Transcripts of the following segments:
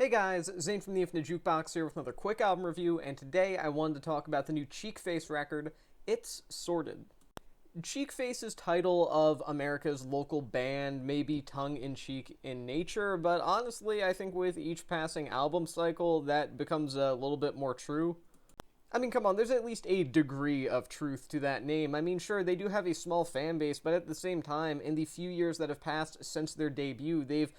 Hey guys, Zane from the Infinite Jukebox here with another quick album review, and today I wanted to talk about the new Cheekface record, It's Sorted. Cheekface's title of America's local band may be tongue-in-cheek in nature, but honestly I think with each passing album cycle that becomes a little bit more true. I mean, come on, there's at least a degree of truth to that name. I mean, sure, they do have a small fan base, but at the same time, in the few years that have passed since their debut, they've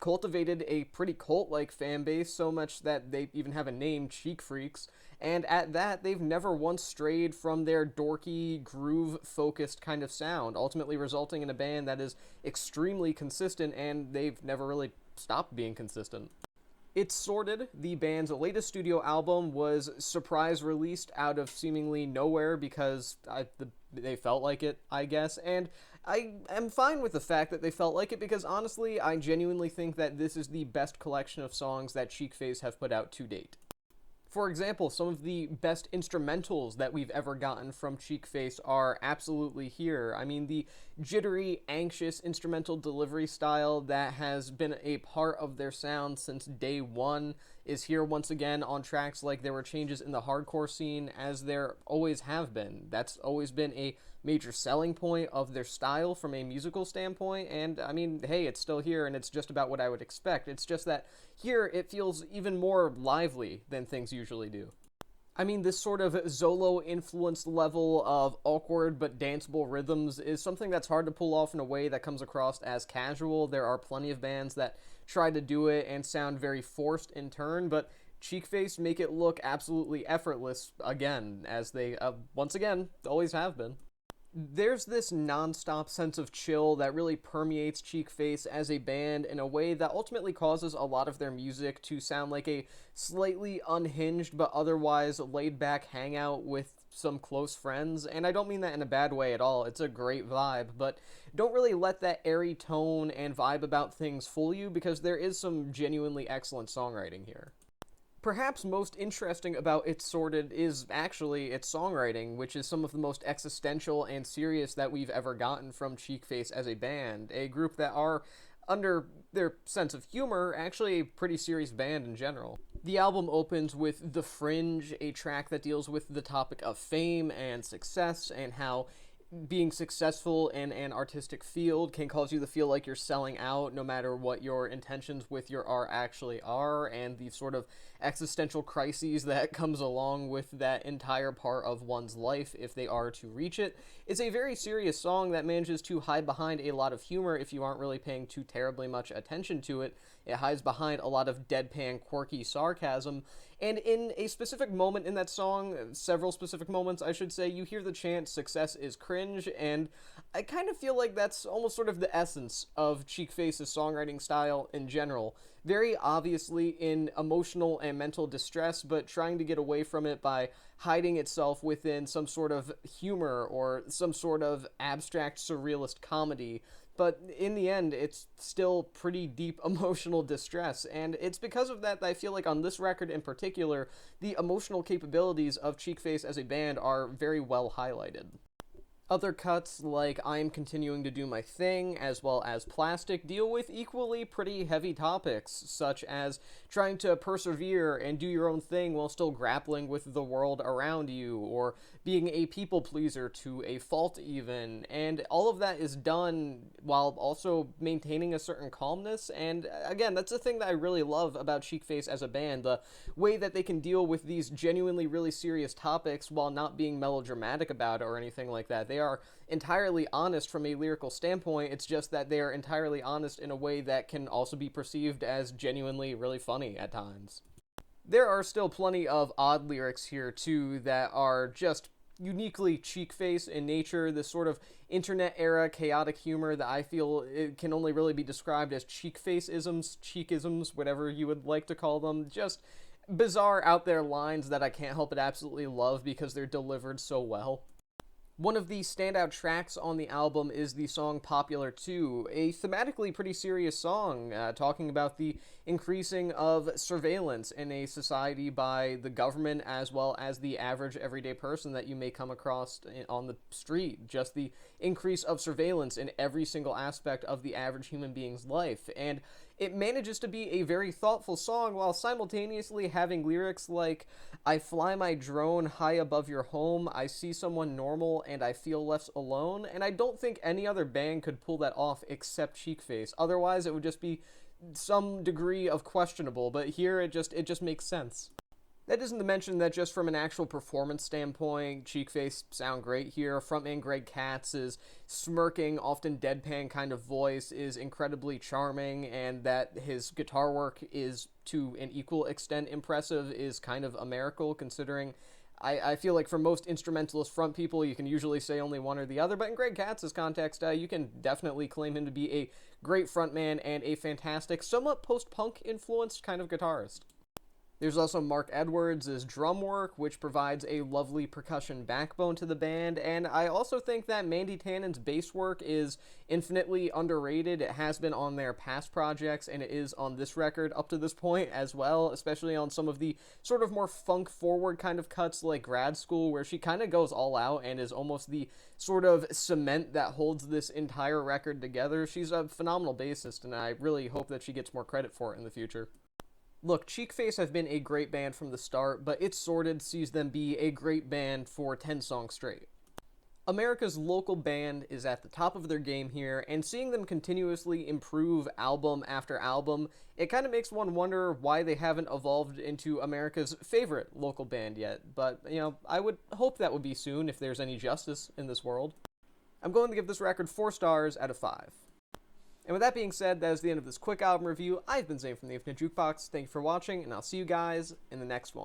cultivated a pretty cult-like fan base, so much that they even have a name, Cheek Freaks, and at that, they've never once strayed from their dorky, groove-focused kind of sound, ultimately resulting in a band that is extremely consistent, and they've never really stopped being consistent. It's Sorted, the band's latest studio album, was surprise released out of seemingly nowhere because they felt like it, I guess, and I am fine with the fact that they felt like it because honestly, I genuinely think that this is the best collection of songs that Cheekface have put out to date. For example, some of the best instrumentals that we've ever gotten from Cheekface are absolutely here. I mean, the jittery, anxious instrumental delivery style that has been a part of their sound since day one is here once again on tracks like There Were Changes in the Hardcore Scene, as there always have been. That's always been a major selling point of their style from a musical standpoint, and I mean, hey, it's still here and it's just about what I would expect. It's just that here it feels even more lively than things usually do. I mean, this sort of Zolo-influenced level of awkward but danceable rhythms is something that's hard to pull off in a way that comes across as casual. There are plenty of bands that try to do it and sound very forced in turn, but Cheekface make it look absolutely effortless again, as they, once again, always have been. There's this non-stop sense of chill that really permeates Cheekface as a band in a way that ultimately causes a lot of their music to sound like a slightly unhinged but otherwise laid-back hangout with some close friends, and I don't mean that in a bad way at all. It's a great vibe, but don't really let that airy tone and vibe about things fool you because there is some genuinely excellent songwriting here. Perhaps most interesting about It's Sorted is actually its songwriting, which is some of the most existential and serious that we've ever gotten from Cheekface as a band, a group that are, under their sense of humor, actually a pretty serious band in general. The album opens with The Fringe, a track that deals with the topic of fame and success and how being successful in an artistic field can cause you to feel like you're selling out no matter what your intentions with your art actually are, and the sort of existential crises that comes along with that entire part of one's life if they are to reach it. It's a very serious song that manages to hide behind a lot of humor if you aren't really paying too terribly much attention to it. It hides behind a lot of deadpan, quirky sarcasm, and in a specific moment in that song, several specific moments, I should say, you hear the chant, "Success is cringe," and I kind of feel like that's almost sort of the essence of Cheekface's songwriting style in general. Very obviously in emotional and mental distress, but trying to get away from it by hiding itself within some sort of humor or some sort of abstract surrealist comedy. But in the end, it's still pretty deep emotional distress, and it's because of that I feel like on this record in particular, the emotional capabilities of Cheekface as a band are very well highlighted. Other cuts, like I'm Continuing to Do My Thing, as well as Plastic, deal with equally pretty heavy topics, such as trying to persevere and do your own thing while still grappling with the world around you, or being a people pleaser to a fault even, and all of that is done while also maintaining a certain calmness, and again, that's the thing that I really love about Cheekface as a band, the way that they can deal with these genuinely really serious topics while not being melodramatic about it or anything like that. They are entirely honest from a lyrical standpoint, it's just that they are entirely honest in a way that can also be perceived as genuinely really funny at times. There are still plenty of odd lyrics here, too, that are just uniquely Cheekface in nature, this sort of internet-era chaotic humor that I feel it can only really be described as Cheekface-isms, cheekisms, whatever you would like to call them, just bizarre out there lines that I can't help but absolutely love because they're delivered so well. One of the standout tracks on the album is the song Popular 2, a thematically pretty serious song, talking about the increasing of surveillance in a society by the government as well as the average everyday person that you may come across on the street. Just the increase of surveillance in every single aspect of the average human being's life. And It manages to be a very thoughtful song while simultaneously having lyrics like, I fly my drone high above your home, I see someone normal, and I feel less alone, and I don't think any other band could pull that off except Cheekface. Otherwise, it would just be some degree of questionable, but here it just makes sense. That isn't to mention that just from an actual performance standpoint, Cheekface sound great here. Frontman Greg Katz's smirking, often deadpan kind of voice is incredibly charming, and that his guitar work is to an equal extent impressive is kind of a miracle, considering I feel like for most instrumentalist front people, you can usually say only one or the other, but in Greg Katz's context, you can definitely claim him to be a great frontman and a fantastic, somewhat post-punk influenced kind of guitarist. There's also Mark Edwards' drum work, which provides a lovely percussion backbone to the band, and I also think that Mandy Tannen's bass work is infinitely underrated. It has been on their past projects, and it is on this record up to this point as well, especially on some of the sort of more funk-forward kind of cuts like Grad School, where she kind of goes all out and is almost the sort of cement that holds this entire record together. She's a phenomenal bassist, and I really hope that she gets more credit for it in the future. Look, Cheekface have been a great band from the start, but It's Sorted sees them be a great band for 10 songs straight. America's local band is at the top of their game here, and seeing them continuously improve album after album, it kind of makes one wonder why they haven't evolved into America's favorite local band yet. But, I would hope that would be soon if there's any justice in this world. I'm going to give this record 4 stars out of 5. And with that being said, that is the end of this quick album review. I've been Zane from the Infinite Jukebox. Thank you for watching, and I'll see you guys in the next one.